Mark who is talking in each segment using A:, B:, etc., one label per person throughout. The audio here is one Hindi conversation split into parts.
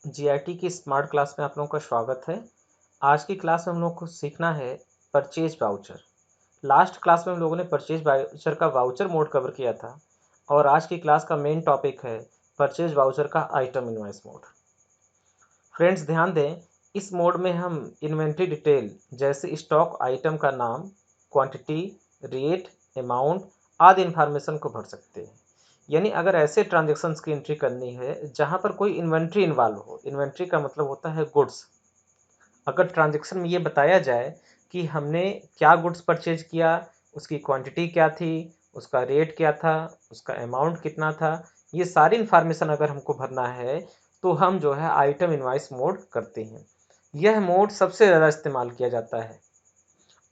A: जीआईटी की स्मार्ट क्लास में आप लोगों का स्वागत है। आज की क्लास में हम लोग को सीखना है परचेज वाउचर। लास्ट क्लास में हम लोगों ने परचेज वाउचर का वाउचर मोड कवर किया था और आज की क्लास का मेन टॉपिक है परचेज वाउचर का आइटम इनवॉइस मोड। फ्रेंड्स ध्यान दें, इस मोड में हम इन्वेंट्री डिटेल जैसे स्टॉक आइटम का नाम, क्वांटिटी, रेट, अमाउंट आदि इन्फॉर्मेशन को भर सकते हैं। यानी अगर ऐसे ट्रांजेक्शन्स की एंट्री करनी है जहां पर कोई इन्वेंट्री इन्वॉल्व हो। इन्वेंट्री का मतलब होता है गुड्स। अगर ट्रांजेक्शन में ये बताया जाए कि हमने क्या गुड्स परचेज किया, उसकी क्वांटिटी क्या थी, उसका रेट क्या था, उसका अमाउंट कितना था, ये सारी इन्फॉर्मेशन अगर हमको भरना है तो हम जो है आइटम इनवॉइस मोड करते हैं। यह मोड सबसे ज़्यादा इस्तेमाल किया जाता है।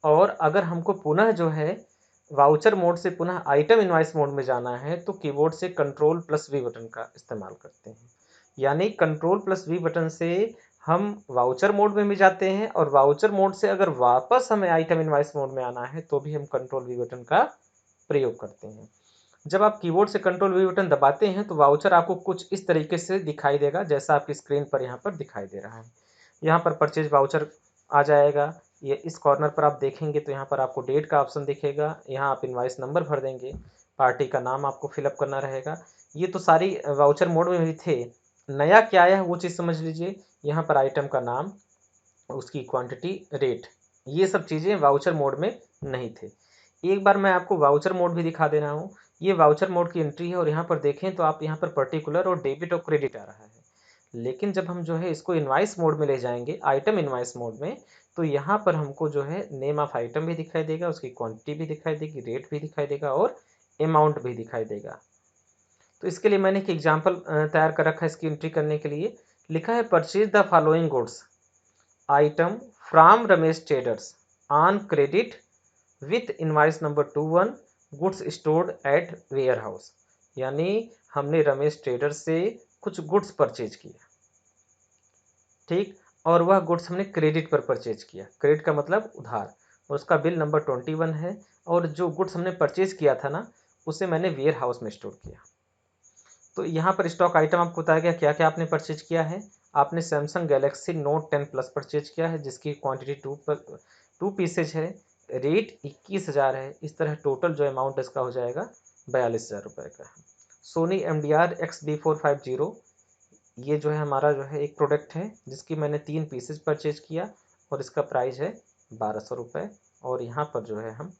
A: और अगर हमको पुनः जो है वाउचर मोड से पुनः आइटम इनवॉइस मोड में जाना है तो कीबोर्ड से कंट्रोल प्लस वी बटन का इस्तेमाल करते हैं। यानी कंट्रोल प्लस वी बटन से हम वाउचर मोड में भी जाते हैं और वाउचर मोड से अगर वापस हमें आइटम इनवॉइस मोड में आना है तो भी हम कंट्रोल वी बटन का प्रयोग करते हैं। जब आप कीबोर्ड से कंट्रोल वी बटन दबाते हैं तो वाउचर आपको कुछ इस तरीके से दिखाई देगा जैसा आपकी स्क्रीन पर यहाँ पर दिखाई दे रहा है। यहाँ पर परचेज वाउचर आ जाएगा। ये इस कॉर्नर पर आप देखेंगे तो यहाँ पर आपको डेट का ऑप्शन दिखेगा। यहाँ आप इनवॉइस नंबर भर देंगे, पार्टी का नाम आपको फिलअप करना रहेगा। ये तो सारी वाउचर मोड में भी थे। नया क्या आया है वो चीज़ समझ लीजिए। यहाँ पर आइटम का नाम, उसकी क्वांटिटी, रेट, ये सब चीज़ें वाउचर मोड में नहीं थे। एक बार मैं आपको वाउचर मोड भी दिखा दे रहा हूँ। ये वाउचर मोड की एंट्री है और यहाँ पर देखें तो आप यहाँ पर पर्टिकुलर और डेबिट और क्रेडिट आ रहा है। लेकिन जब हम जो है इसको इनवॉइस मोड में ले जाएंगे, आइटम इनवॉइस मोड में, तो यहाँ पर हमको जो है नेम ऑफ आइटम भी दिखाई देगा, उसकी क्वांटिटी भी दिखाई देगी, रेट भी दिखाई देगा और अमाउंट भी दिखाई देगा। तो इसके लिए मैंने एक एग्जाम्पल तैयार कर रखा है इसकी एंट्री करने के लिए। लिखा है purchase the following goods item from Ramesh traders on credit with invoice number 21 goods stored at warehouse. यानी हमने रमेश ट्रेडर्स से कुछ गुड्स परचेज किया, ठीक, और वह गुड्स हमने क्रेडिट पर परचेज किया। क्रेडिट का मतलब उधार, और उसका बिल नंबर 21 है। और जो गुड्स हमने परचेज किया था ना, उसे मैंने वेयर हाउस में स्टोर किया। तो यहाँ पर स्टॉक आइटम आपको बताया गया क्या क्या आपने परचेज किया है। आपने Samsung Galaxy note 10 plus purchase किया है जिसकी क्वांटिटी टू पीसेज है, रेट 21,000 है। इस तरह टोटल जो अमाउंट इसका हो जाएगा 42,000 रुपये का है। सोनी MDR XB450, ये जो है हमारा जो है एक प्रोडक्ट है जिसकी मैंने 3 पीसेज परचेज किया और इसका प्राइस है 1200 रुपये। और यहाँ पर जो है हम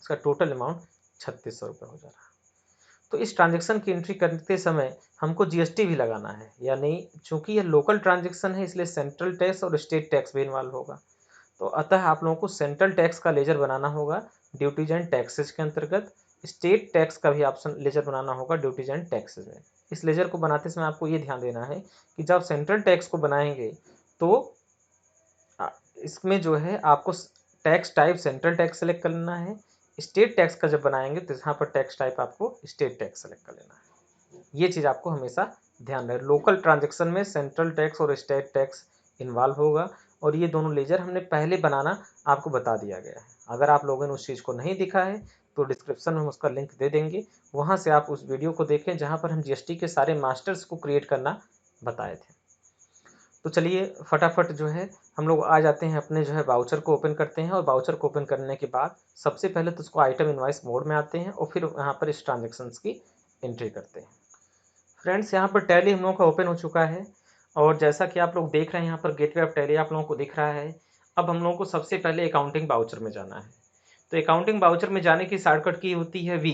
A: इसका टोटल अमाउंट 3600 रुपये हो जा रहा है। तो इस ट्रांजेक्शन की एंट्री करते समय हमको जीएसटी भी लगाना है। यानी चूंकि ये लोकल ट्रांजेक्शन है इसलिए सेंट्रल टैक्स और स्टेट टैक्स भी इन्वॉल्व होगा। तो अतः आप लोगों को सेंट्रल टैक्स का लेजर बनाना होगा ड्यूटीज एंड टैक्सेज के अंतर्गत। स्टेट टैक्स का भी ऑप्शन लेजर बनाना होगा ड्यूटीज एंड टैक्सेज में। इस लेजर को बनाते समय आपको ये ध्यान देना है कि जब सेंट्रल टैक्स को बनाएंगे तो इसमें जो है आपको tax type central tax select कर लेना है। स्टेट टैक्स का जब बनाएंगे तो यहाँ पर टैक्स टाइप आपको स्टेट टैक्स सेलेक्ट कर लेना है। ये चीज़ आपको हमेशा ध्यान रहे। लोकल ट्रांजेक्शन में सेंट्रल टैक्स और स्टेट टैक्स इन्वॉल्व होगा और ये दोनों लेजर हमने पहले बनाना आपको बता दिया गया है। अगर आप लोगों ने उस चीज़ को नहीं दिखा है तो डिस्क्रिप्शन में हम उसका लिंक दे देंगे, वहाँ से आप उस वीडियो को देखें जहाँ पर हम जीएसटी के सारे मास्टर्स को क्रिएट करना बताए थे। तो चलिए फटाफट जो है हम लोग आ जाते हैं अपने जो है वाउचर को ओपन करते हैं और वाउचर को ओपन करने के बाद सबसे पहले तो उसको आइटम इनवॉइस मोड में आते हैं और फिर यहाँ पर इस ट्रांजेक्शन्स की एंट्री करते हैं। फ्रेंड्स यहाँ पर टैली हम लोगों का ओपन हो चुका है और जैसा कि आप लोग देख रहे हैं यहाँ पर गेटवे ऑफ टैली आप लोगों को दिख रहा है। अब हम लोगों को सबसे पहले अकाउंटिंग वाउचर में जाना है। तो अकाउंटिंग वाउचर में जाने की शॉर्टकट की होती है वी।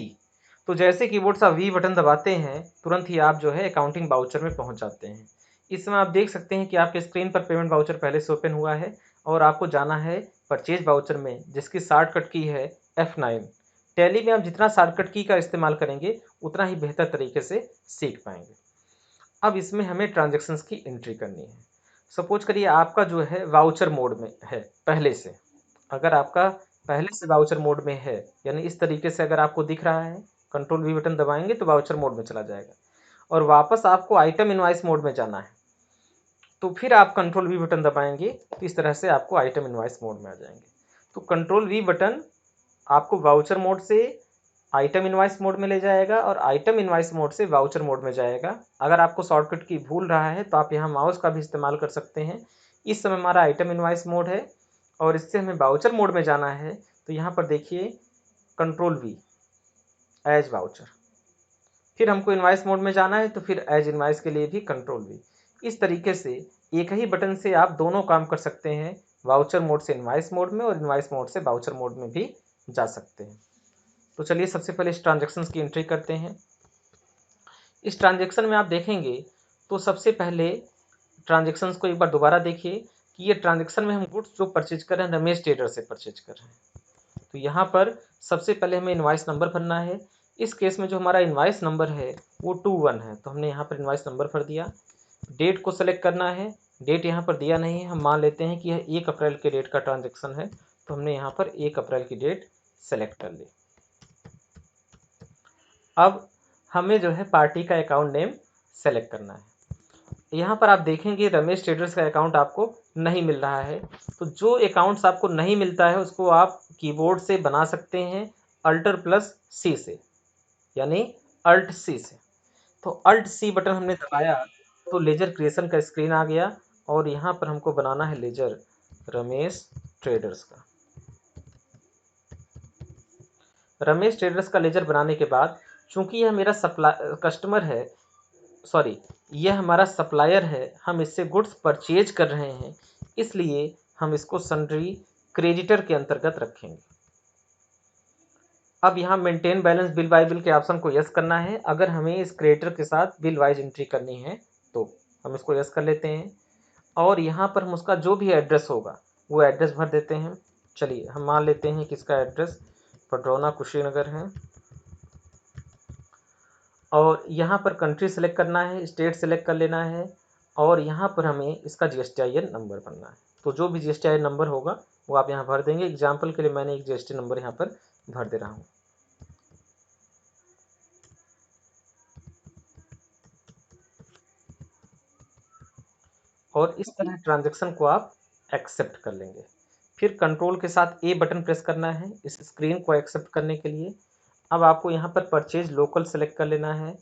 A: तो जैसे कीबोर्ड से वी बटन दबाते हैं तुरंत ही आप जो है अकाउंटिंग वाउचर में पहुंच जाते हैं। इस समय आप देख सकते हैं कि आपके स्क्रीन पर पेमेंट वाउचर पहले से ओपन हुआ है और आपको जाना है परचेज वाउचर में जिसकी शॉर्टकट की है F9। टैली में आप जितना शॉर्टकट की का इस्तेमाल करेंगे उतना ही बेहतर तरीके से सीख पाएंगे। अब इसमें हमें ट्रांजेक्शन्स की एंट्री करनी है। सपोज करिए आपका जो है वाउचर मोड में है पहले से। अगर आपका पहले से वाउचर मोड में है यानी इस तरीके से अगर आपको दिख रहा है, कंट्रोल वी बटन दबाएंगे तो वाउचर मोड में चला जाएगा और वापस आपको आइटम इनवॉइस मोड में जाना है तो फिर आप कंट्रोल वी बटन दबाएंगे तो इस तरह से आपको आइटम इनवॉइस मोड में आ जाएंगे। तो कंट्रोल वी बटन आपको वाउचर मोड से आइटम इनवाइस मोड में ले जाएगा और आइटम इनवाइस मोड से वाउचर मोड में जाएगा। अगर आपको शॉर्टकट की भूल रहा है तो आप यहाँ माउस का भी इस्तेमाल कर सकते हैं। इस समय हमारा आइटम इनवाइस मोड है और इससे हमें वाउचर मोड में जाना है, तो यहाँ पर देखिए कंट्रोल वी एज वाउचर। फिर हमको इनवाइस मोड में जाना है तो फिर एज इनवाइस के लिए भी कंट्रोल वी। इस तरीके से एक ही बटन से आप दोनों काम कर सकते हैं, वाउचर मोड से इनवाइस मोड में और इनवाइस मोड से वाउचर मोड में भी जा सकते हैं। तो चलिए सबसे पहले इस ट्रांजेक्शन की एंट्री करते हैं। इस ट्रांजेक्शन में आप देखेंगे तो सबसे पहले ट्रांजेक्शन्स को एक बार दोबारा देखिए कि ये ट्रांजेक्शन में हम गुड्स जो परचेज कर रहे हैं रमेश ट्रेडर से परचेज कर रहे हैं। तो यहाँ पर सबसे पहले हमें इनवाइस नंबर भरना है। इस केस में जो हमारा इनवाइस नंबर है वो 21 है, तो हमने यहाँ पर इनवाइस नंबर भर दिया। डेट को सेलेक्ट करना है, डेट यहाँ पर दिया नहीं है, हम मान लेते हैं कि यह 1 अप्रैल के डेट का ट्रांजेक्शन है, तो हमने यहाँ पर 1 अप्रैल की डेट सेलेक्ट कर ली। अब हमें जो है पार्टी का अकाउंट नेम सेलेक्ट करना है। यहाँ पर आप देखेंगे रमेश ट्रेडर्स का अकाउंट आपको नहीं मिल रहा है, तो जो अकाउंट्स आपको नहीं मिलता है उसको आप कीबोर्ड से बना सकते हैं Alt+C से, यानी Alt+C से। तो Alt+C बटन हमने दबाया तो लेजर क्रिएशन का स्क्रीन आ गया और यहाँ पर हमको बनाना है लेजर रमेश ट्रेडर्स का। रमेश ट्रेडर्स का लेजर बनाने के बाद चूंकि यह मेरा कस्टमर है, सॉरी यह हमारा सप्लायर है, हम इससे गुड्स परचेज कर रहे हैं, इसलिए हम इसको सन्ड्री क्रेडिटर के अंतर्गत रखेंगे। अब यहाँ maintain balance bill bye bill के ऑप्शन को यस करना है। अगर हमें इस क्रेडिटर के साथ बिल वाइज एंट्री करनी है तो हम इसको यस कर लेते हैं और यहाँ पर हम उसका जो भी एड्रेस होगा वो एड्रेस भर देते हैं। चलिए हम मान लेते हैं कि इसका एड्रेस पडरौना कुशीनगर है और यहाँ पर कंट्री सेलेक्ट करना है, स्टेट सेलेक्ट कर लेना है और यहाँ पर हमें इसका GSTIN नंबर भरना है। तो जो भी GSTIN नंबर होगा वो आप यहाँ भर देंगे। एग्जाम्पल के लिए मैंने एक GST नंबर यहाँ पर भर दे रहा हूँ। और इस तरह ट्रांजेक्शन को आप एक्सेप्ट कर लेंगे। फिर कंट्रोल के साथ ए बटन प्रेस करना है इस स्क्रीन को एक्सेप्ट करने के लिए। अब आपको यहाँ पर परचेज लोकल सेलेक्ट कर लेना है।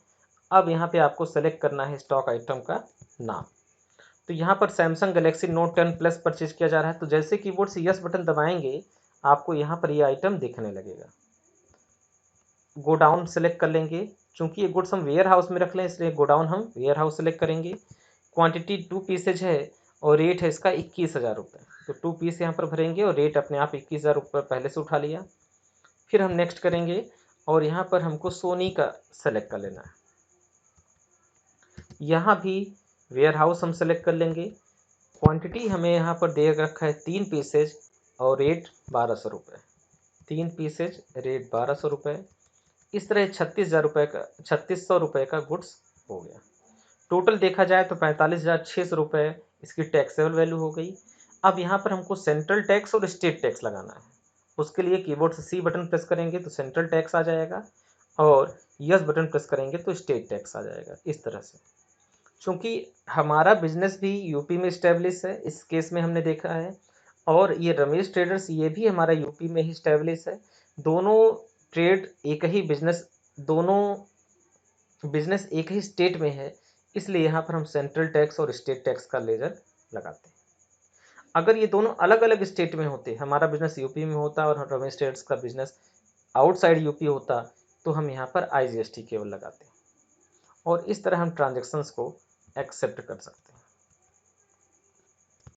A: अब यहाँ पे आपको सेलेक्ट करना है स्टॉक आइटम का नाम। तो यहाँ पर Samsung Galaxy note 10 plus purchase किया जा रहा है, तो जैसे कीबोर्ड से यस बटन दबाएंगे आपको यहाँ पर ये आइटम दिखने लगेगा। गोडाउन सेलेक्ट कर लेंगे, चूंकि ये गुड्स हम वेयर हाउस में रख लें इसलिए गोडाउन हम वेयर हाउस सेलेक्ट करेंगे। क्वांटिटी 2 पीसेज है और रेट है इसका 21,000 रुपये, तो 2 पीस यहाँ पर भरेंगे और रेट अपने आप 21,000 रुपये पहले से उठा लिया। फिर हम नेक्स्ट करेंगे और यहाँ पर हमको सोनी का सेलेक्ट कर लेना है। यहाँ भी वेयर हाउस हम सेलेक्ट कर लेंगे। क्वांटिटी हमें यहाँ पर दे रखा है 3 पीसेज और रेट 1200 रुपये, 3 पीसेज रेट 1200 रुपये। इस तरह 36,000 रुपये का 3600 रुपये का गुड्स हो गया। टोटल देखा जाए तो 45,600 रुपये इसकी टैक्सेबल वैल्यू हो गई। अब यहाँ पर हमको सेंट्रल टैक्स और स्टेट टैक्स लगाना है। उसके लिए कीबोर्ड से सी बटन प्रेस करेंगे तो सेंट्रल टैक्स आ जाएगा और यस बटन प्रेस करेंगे तो स्टेट टैक्स आ जाएगा। इस तरह से चूँकि हमारा बिजनेस भी यूपी में इस्टेब्लिश है, इस केस में हमने देखा है, और ये रमेश ट्रेडर्स ये भी हमारा यूपी में ही इस्टेब्लिश है। दोनों ट्रेड एक ही बिजनेस, दोनों बिजनेस एक ही स्टेट में है, इसलिए यहाँ पर हम सेंट्रल टैक्स और स्टेट टैक्स का लेजर लगाते हैं। अगर ये दोनों अलग अलग स्टेट में होते, हमारा बिजनेस यूपी में होता और रमेश ट्रेडर्स का बिजनेस आउटसाइड यूपी होता, तो हम यहाँ पर IGST केवल लगाते हैं और इस तरह हम ट्रांजेक्शन्स को एक्सेप्ट कर सकते हैं।